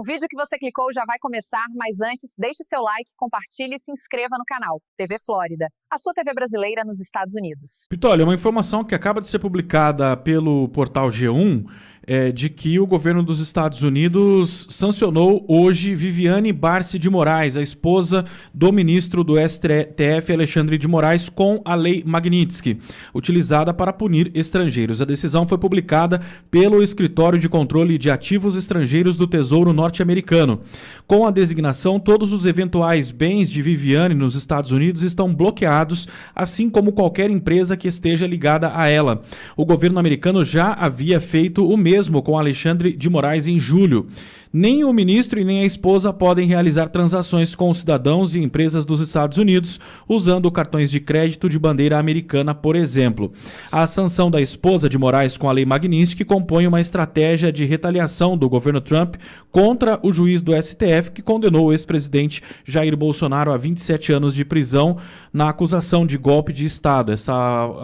O vídeo que você clicou já vai começar, mas antes, deixe seu like, compartilhe e se inscreva no canal. TV Flórida, a sua TV brasileira nos Estados Unidos. Pitoli, uma informação que acaba de ser publicada pelo portal G1 é de que o governo dos Estados Unidos sancionou hoje Viviane Barsi de Moraes, a esposa do ministro do STF, Alexandre de Moraes, com a Lei Magnitsky, utilizada para punir estrangeiros. A decisão foi publicada pelo Escritório de Controle de Ativos Estrangeiros do Tesouro Norte-Americano. Com a designação, todos os eventuais bens de Viviane nos Estados Unidos estão bloqueados, assim como qualquer empresa que esteja ligada a ela. O governo americano já havia feito o mesmo com Alexandre de Moraes em julho. Nem o ministro e nem a esposa podem realizar transações com cidadãos e empresas dos Estados Unidos usando cartões de crédito de bandeira americana, por exemplo. A sanção da esposa de Moraes com a Lei Magnitsky compõe uma estratégia de retaliação do governo Trump contra o juiz do STF que condenou o ex-presidente Jair Bolsonaro a 27 anos de prisão na acusação de golpe de Estado. Essa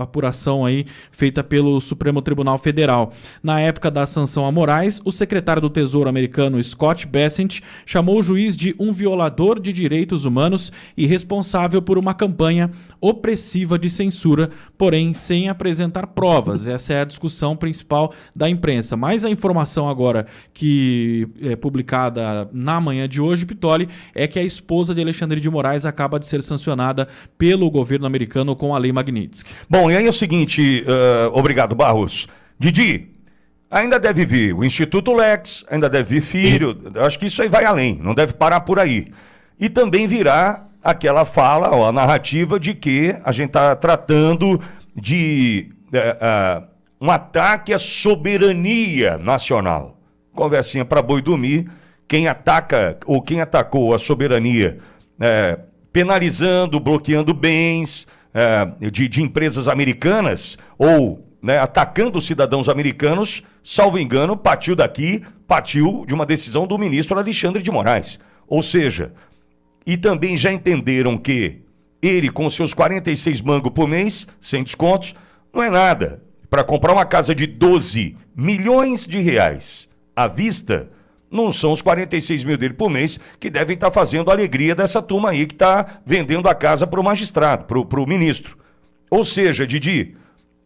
apuração aí feita pelo Supremo Tribunal Federal. Na época da sanção a Moraes, o secretário do Tesouro americano Scott Bessent chamou o juiz de um violador de direitos humanos e responsável por uma campanha opressiva de censura, porém sem apresentar provas. Essa é a discussão principal da imprensa. Mas a informação agora que é publicada na manhã de hoje, Pitoli, é que a esposa de Alexandre de Moraes acaba de ser sancionada pelo governo americano com a Lei Magnitsky. Bom, e aí é o seguinte, obrigado, Barros. Didi, ainda deve vir o Instituto Lex, ainda deve vir filho, acho que isso aí vai além, não deve parar por aí. E também virá aquela fala, a narrativa de que a gente está tratando de um ataque à soberania nacional. Conversinha para boi dormir, quem ataca ou quem atacou a soberania penalizando, bloqueando bens de empresas americanas ou atacando os cidadãos americanos, salvo engano, partiu de uma decisão do ministro Alexandre de Moraes. Ou seja, e também já entenderam que ele, com seus 46 mangos por mês, sem descontos, não é nada. Para comprar uma casa de 12 milhões de reais à vista, não são os 46 mil dele por mês que devem estar fazendo a alegria dessa turma aí que está vendendo a casa para o magistrado, para o ministro. Ou seja, Didi,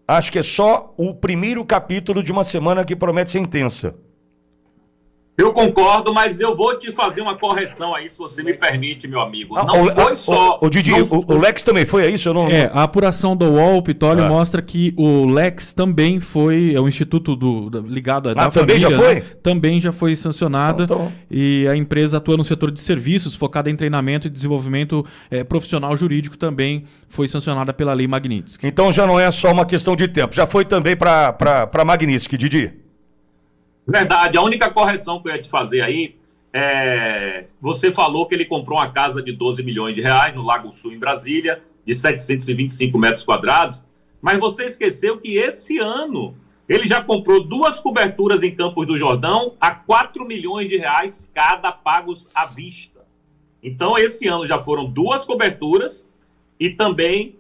acho que é só o primeiro capítulo de uma semana que promete ser intensa. Eu concordo, mas eu vou te fazer uma correção aí, se você me permite, meu amigo. Não foi só... O Didi, o Lex também foi, é isso? Eu não... a apuração do UOL, Pitoli, mostra que o Lex também foi, é o instituto ligado à também família, já foi? Né? Também já foi sancionada. Então. E a empresa atua no setor de serviços, focada em treinamento e desenvolvimento profissional jurídico, também foi sancionada pela Lei Magnitsky. Então já não é só uma questão de tempo, já foi também para Magnitsky, Didi. Verdade, a única correção que eu ia te fazer aí você falou que ele comprou uma casa de 12 milhões de reais no Lago Sul, em Brasília, de 725 metros quadrados, mas você esqueceu que esse ano ele já comprou 2 coberturas em Campos do Jordão a 4 milhões de reais cada, pagos à vista. Então esse ano já foram 2 coberturas e também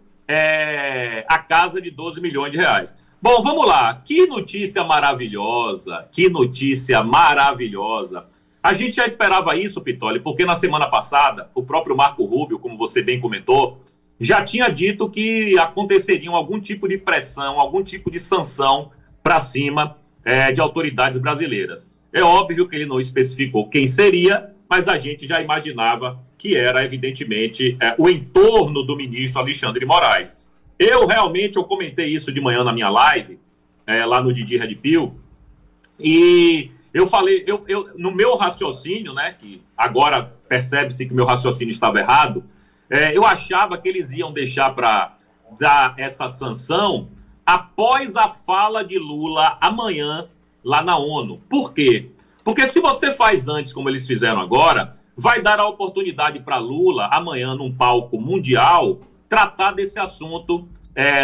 a casa de 12 milhões de reais. Bom, vamos lá. Que notícia maravilhosa, que notícia maravilhosa. A gente já esperava isso, Pitoli, porque na semana passada, o próprio Marco Rubio, como você bem comentou, já tinha dito que aconteceria algum tipo de pressão, algum tipo de sanção para cima de autoridades brasileiras. É óbvio que ele não especificou quem seria, mas a gente já imaginava que era, evidentemente, o entorno do ministro Alexandre de Moraes. Eu comentei isso de manhã na minha live, lá no Didi Red Pill, e eu falei, no meu raciocínio, né, que agora percebe-se que meu raciocínio estava errado, eu achava que eles iam deixar para dar essa sanção após a fala de Lula amanhã lá na ONU. Por quê? Porque se você faz antes, como eles fizeram agora, vai dar a oportunidade para Lula amanhã, num palco mundial, tratar desse assunto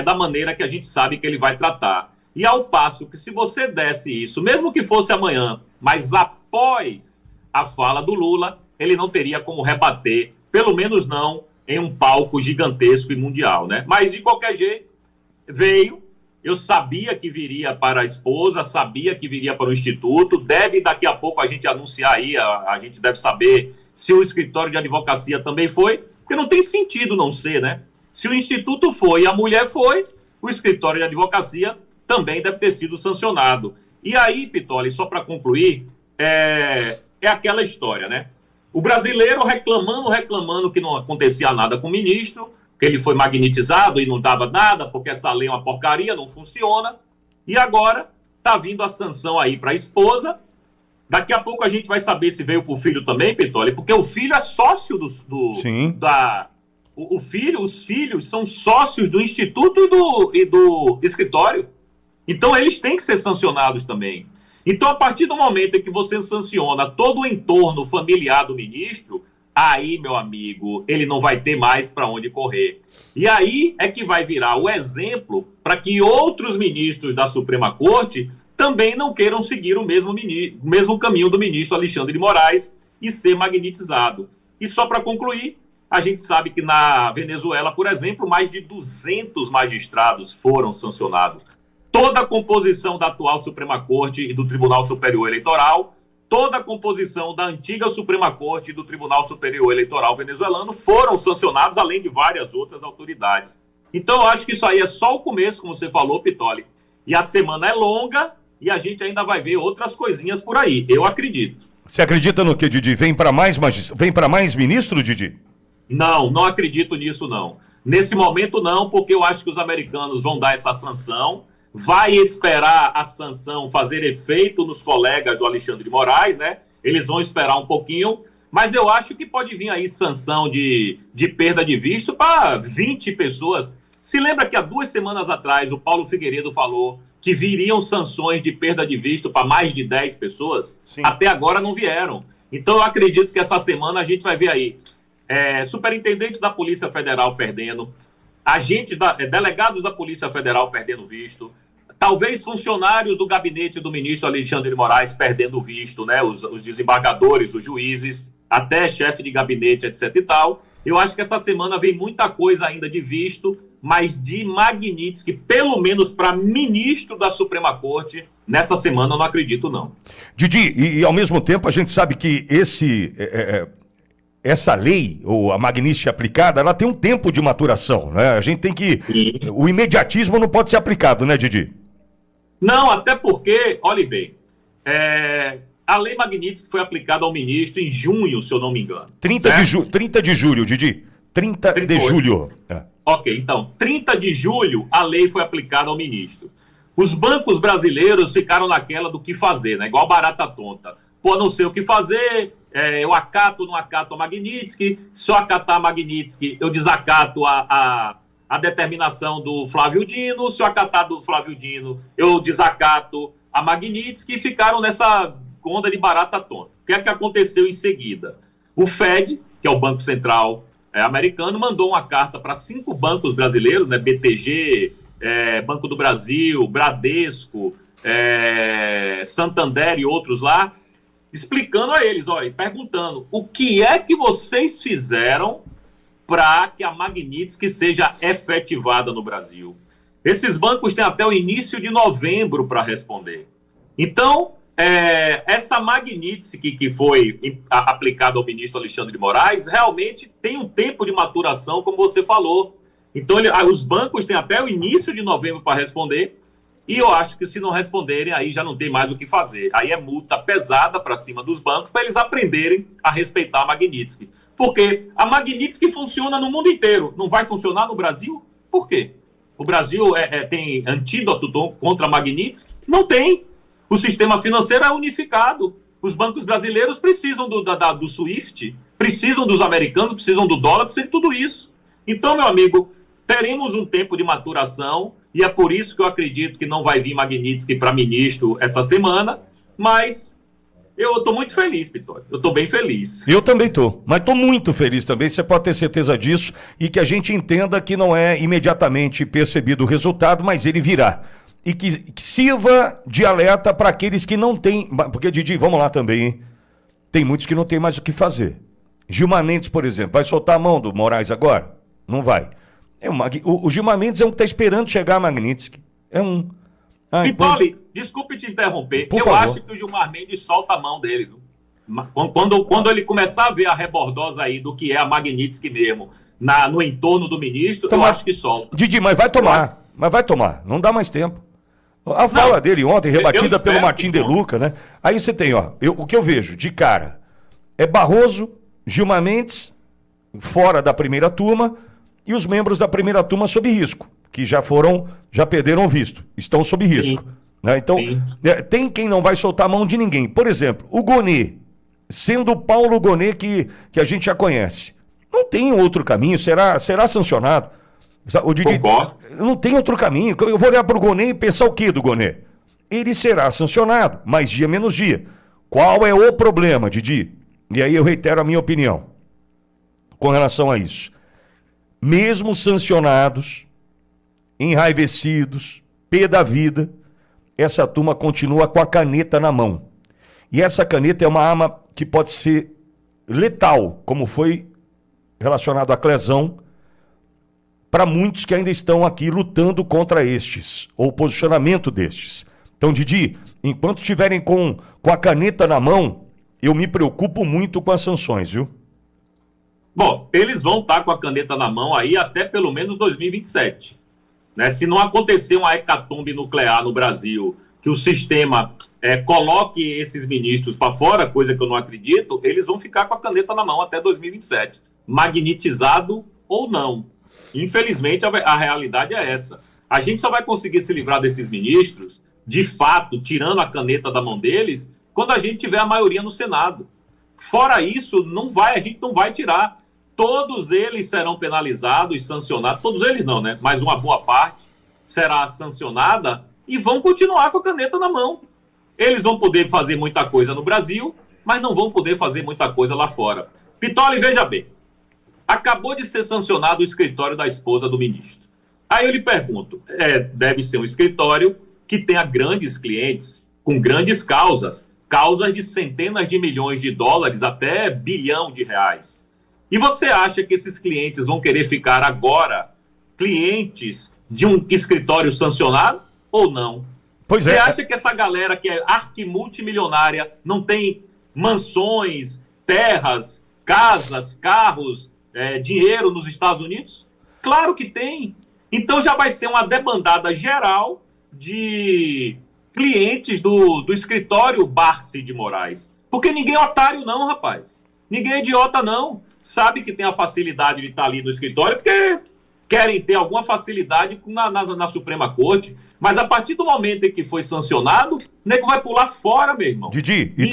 da maneira que a gente sabe que ele vai tratar. E ao passo que se você desse isso, mesmo que fosse amanhã, mas após a fala do Lula, ele não teria como rebater, pelo menos não em um palco gigantesco e mundial, né? Mas de qualquer jeito, veio, eu sabia que viria para a esposa, sabia que viria para o Instituto, daqui a pouco a gente anunciar aí, a gente deve saber se o escritório de advocacia também foi, porque não tem sentido não ser, né? Se o Instituto foi e a mulher foi, o escritório de advocacia também deve ter sido sancionado. E aí, Pitoli, só para concluir, é aquela história, né? O brasileiro reclamando que não acontecia nada com o ministro, que ele foi magnetizado e não dava nada, porque essa lei é uma porcaria, não funciona. E agora está vindo a sanção aí para a esposa. Daqui a pouco a gente vai saber se veio para o filho também, Pitoli, porque o filho é sócio os filhos são sócios do Instituto e do escritório. Então eles têm que ser sancionados também. Então, a partir do momento em que você sanciona todo o entorno familiar do ministro, aí, meu amigo, ele não vai ter mais para onde correr. E aí é que vai virar o exemplo para que outros ministros da Suprema Corte também não queiram seguir o mesmo caminho do ministro Alexandre de Moraes e ser magnetizado. E só para concluir, a gente sabe que na Venezuela, por exemplo, mais de 200 magistrados foram sancionados. Toda a composição da atual Suprema Corte e do Tribunal Superior Eleitoral, toda a composição da antiga Suprema Corte e do Tribunal Superior Eleitoral venezuelano foram sancionados, além de várias outras autoridades. Então, eu acho que isso aí é só o começo, como você falou, Pitoli. E a semana é longa e a gente ainda vai ver outras coisinhas por aí, eu acredito. Você acredita no que, Didi? Vem para mais ministro, Didi? Não acredito nisso, não. Nesse momento, não, porque eu acho que os americanos vão dar essa sanção, vai esperar a sanção fazer efeito nos colegas do Alexandre de Moraes, né? Eles vão esperar um pouquinho, mas eu acho que pode vir aí sanção de perda de visto para 20 pessoas. Se lembra que há 2 semanas atrás o Paulo Figueiredo falou que viriam sanções de perda de visto para mais de 10 pessoas? Sim. Até agora não vieram. Então eu acredito que essa semana a gente vai ver aí superintendentes da Polícia Federal perdendo, delegados da Polícia Federal perdendo visto, talvez funcionários do gabinete do ministro Alexandre de Moraes perdendo visto, né? Os desembargadores, os juízes, até chefe de gabinete, etc e tal. Eu acho que essa semana vem muita coisa ainda de visto, mas de Magnitsky, pelo menos para ministro da Suprema Corte, nessa semana eu não acredito, não. Didi, e ao mesmo tempo a gente sabe que essa lei, ou a Magnitsky aplicada, ela tem um tempo de maturação, né? A gente tem que... O imediatismo não pode ser aplicado, né, Didi? Não, até porque, olhe bem, a lei Magnitsky foi aplicada ao ministro em junho, se eu não me engano. 30 de julho, Didi. 30 de julho. Ok, então, 30 de julho a lei foi aplicada ao ministro. Os bancos brasileiros ficaram naquela do que fazer, né? Igual barata tonta. Pô, não sei o que fazer, eu acato ou não acato a Magnitsky, se eu acatar a Magnitsky, eu desacato a determinação do Flávio Dino, se eu acatar do Flávio Dino, eu desacato a Magnitsky, e ficaram nessa onda de barata tonta. O que é que aconteceu em seguida? O Fed, que é o Banco Central americano, mandou uma carta para 5 bancos brasileiros, né, BTG, Banco do Brasil, Bradesco, Santander e outros lá, explicando a eles, olha, perguntando o que é que vocês fizeram para que a Magnitsky seja efetivada no Brasil. Esses bancos têm até o início de novembro para responder. Então, essa Magnitsky que foi aplicada ao ministro Alexandre de Moraes realmente tem um tempo de maturação, como você falou. Então, os bancos têm até o início de novembro para responder, e eu acho que se não responderem, aí já não tem mais o que fazer. Aí é multa pesada para cima dos bancos para eles aprenderem a respeitar a Magnitsky. Porque a Magnitsky funciona no mundo inteiro. Não vai funcionar no Brasil? Por quê? O Brasil tem antídoto contra a Magnitsky? Não tem. O sistema financeiro é unificado. Os bancos brasileiros precisam do SWIFT, precisam dos americanos, precisam do dólar, precisam de tudo isso. Então, meu amigo, teremos um tempo de maturação, e é por isso que eu acredito que não vai vir Magnitsky para ministro essa semana, mas eu estou muito feliz, Pitoli. Eu estou bem feliz. Eu também estou, mas estou muito feliz também, você pode ter certeza disso, e que a gente entenda que não é imediatamente percebido o resultado, mas ele virá. E que sirva de alerta para aqueles que não têm, porque, Didi, vamos lá também, hein? Tem muitos que não têm mais o que fazer. Gilmar Mendes, por exemplo, vai soltar a mão do Moraes agora? Não vai. O Gilmar Mendes é um que está esperando chegar a Magnitsky. É um. Pitoli, desculpe te interromper. Por eu favor. acho que o Gilmar Mendes solta a mão dele. Viu? Quando ele começar a ver a rebordosa aí do que é a Magnitsky mesmo no entorno do ministro, eu acho que solta. Didi, mas vai tomar. Mas vai tomar. Não dá mais tempo. A fala dele ontem, rebatida pelo Martim De Luca, né? Aí você tem, ó, o que eu vejo de cara é Barroso, Gilmar Mendes, fora da primeira turma, e os membros da primeira turma sob risco, que já perderam o visto, estão sob risco. Né? Então, tem quem não vai soltar a mão de ninguém. Por exemplo, o Gonê, sendo o Paulo Gonê que a gente já conhece. Não tem outro caminho, será sancionado. O Didi, não tem outro caminho. Eu vou olhar para o Gonê e pensar o quê do Gonê? Ele será sancionado, mais dia menos dia. Qual é o problema, Didi? E aí eu reitero a minha opinião com relação a isso. Mesmo sancionados, enraivecidos, pé da vida, essa turma continua com a caneta na mão. E essa caneta é uma arma que pode ser letal, como foi relacionado à Clezão, para muitos que ainda estão aqui lutando contra estes, ou o posicionamento destes. Então, Didi, enquanto estiverem com a caneta na mão, eu me preocupo muito com as sanções, viu? Bom, eles vão estar com a caneta na mão aí até pelo menos 2027. Né? Se não acontecer uma hecatombe nuclear no Brasil, que o sistema coloque esses ministros para fora, coisa que eu não acredito, eles vão ficar com a caneta na mão até 2027. Magnetizado ou não. Infelizmente, a realidade é essa. A gente só vai conseguir se livrar desses ministros, de fato, tirando a caneta da mão deles, quando a gente tiver a maioria no Senado. Fora isso, a gente não vai tirar. Todos eles serão penalizados e sancionados. Todos eles não, né? Mas uma boa parte será sancionada e vão continuar com a caneta na mão. Eles vão poder fazer muita coisa no Brasil, mas não vão poder fazer muita coisa lá fora. Pitoli, veja bem. Acabou de ser sancionado o escritório da esposa do ministro. Aí eu lhe pergunto, deve ser um escritório que tenha grandes clientes, com grandes causas de centenas de milhões de dólares até bilhão de reais. E você acha que esses clientes vão querer ficar agora clientes de um escritório sancionado ou não? Você acha que essa galera que é arquimultimilionária não tem mansões, terras, casas, carros, dinheiro nos Estados Unidos? Claro que tem. Então já vai ser uma debandada geral de clientes do escritório Barsi de Moraes. Porque ninguém é otário não, rapaz. Ninguém é idiota não. Sabe que tem a facilidade de estar ali no escritório porque querem ter alguma facilidade na Suprema Corte. Mas a partir do momento em que foi sancionado, o nego vai pular fora, meu irmão. Didi, e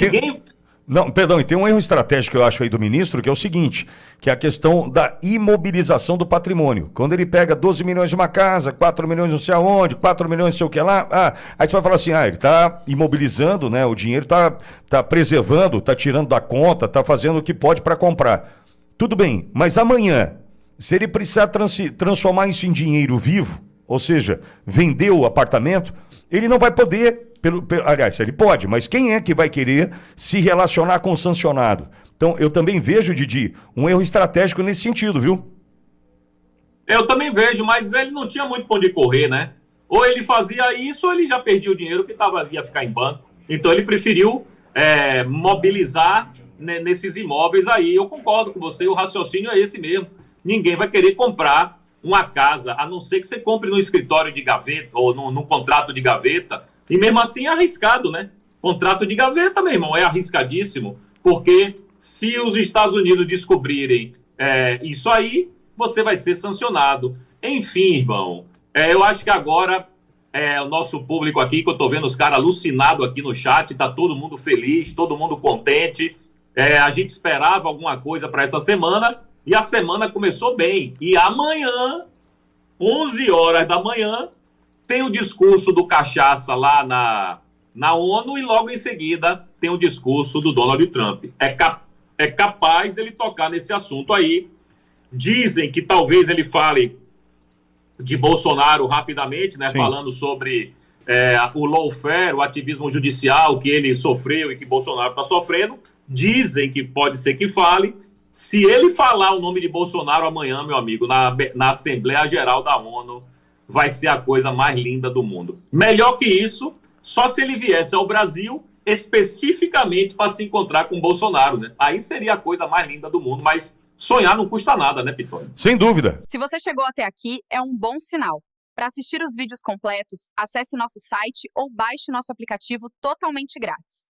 tem um erro estratégico, eu acho, aí do ministro, que é o seguinte, que é a questão da imobilização do patrimônio. Quando ele pega 12 milhões de uma casa, 4 milhões não sei aonde, 4 milhões não sei o que lá, aí você vai falar assim, ele está imobilizando, né, o dinheiro está preservando, está tirando da conta, está fazendo o que pode para comprar. Tudo bem, mas amanhã, se ele precisar transformar isso em dinheiro vivo, ou seja, vender o apartamento, ele não vai poder... Aliás, ele pode, mas quem é que vai querer se relacionar com o sancionado? Então, eu também vejo, Didi, um erro estratégico nesse sentido, viu? Eu também vejo, mas ele não tinha muito pra onde correr, né? Ou ele fazia isso, ou ele já perdia o dinheiro que ia ficar em banco. Então, ele preferiu mobilizar nesses imóveis aí. Eu concordo com você, o raciocínio é esse mesmo. Ninguém vai querer comprar uma casa, a não ser que você compre no escritório de gaveta ou no contrato de gaveta. E mesmo assim é arriscado, né? Contrato de gaveta, meu irmão, é arriscadíssimo, porque se os Estados Unidos descobrirem isso aí, você vai ser sancionado. Enfim, irmão, eu acho que agora o nosso público aqui, que eu tô vendo os caras alucinados aqui no chat, tá todo mundo feliz, todo mundo contente. A gente esperava alguma coisa para essa semana, e a semana começou bem. E amanhã, 11 horas da manhã, tem o discurso do Cachaça lá na ONU e logo em seguida tem o discurso do Donald Trump. É capaz dele tocar nesse assunto aí. Dizem que talvez ele fale de Bolsonaro rapidamente, né? Sim. Falando sobre o lawfare, o ativismo judicial que ele sofreu e que Bolsonaro está sofrendo. Dizem que pode ser que fale. Se ele falar o nome de Bolsonaro amanhã, meu amigo, na Assembleia Geral da ONU, vai ser a coisa mais linda do mundo. Melhor que isso, só se ele viesse ao Brasil especificamente para se encontrar com o Bolsonaro, né? Aí seria a coisa mais linda do mundo, mas sonhar não custa nada, né, Piton? Sem dúvida. Se você chegou até aqui, é um bom sinal. Para assistir os vídeos completos, acesse nosso site ou baixe nosso aplicativo totalmente grátis.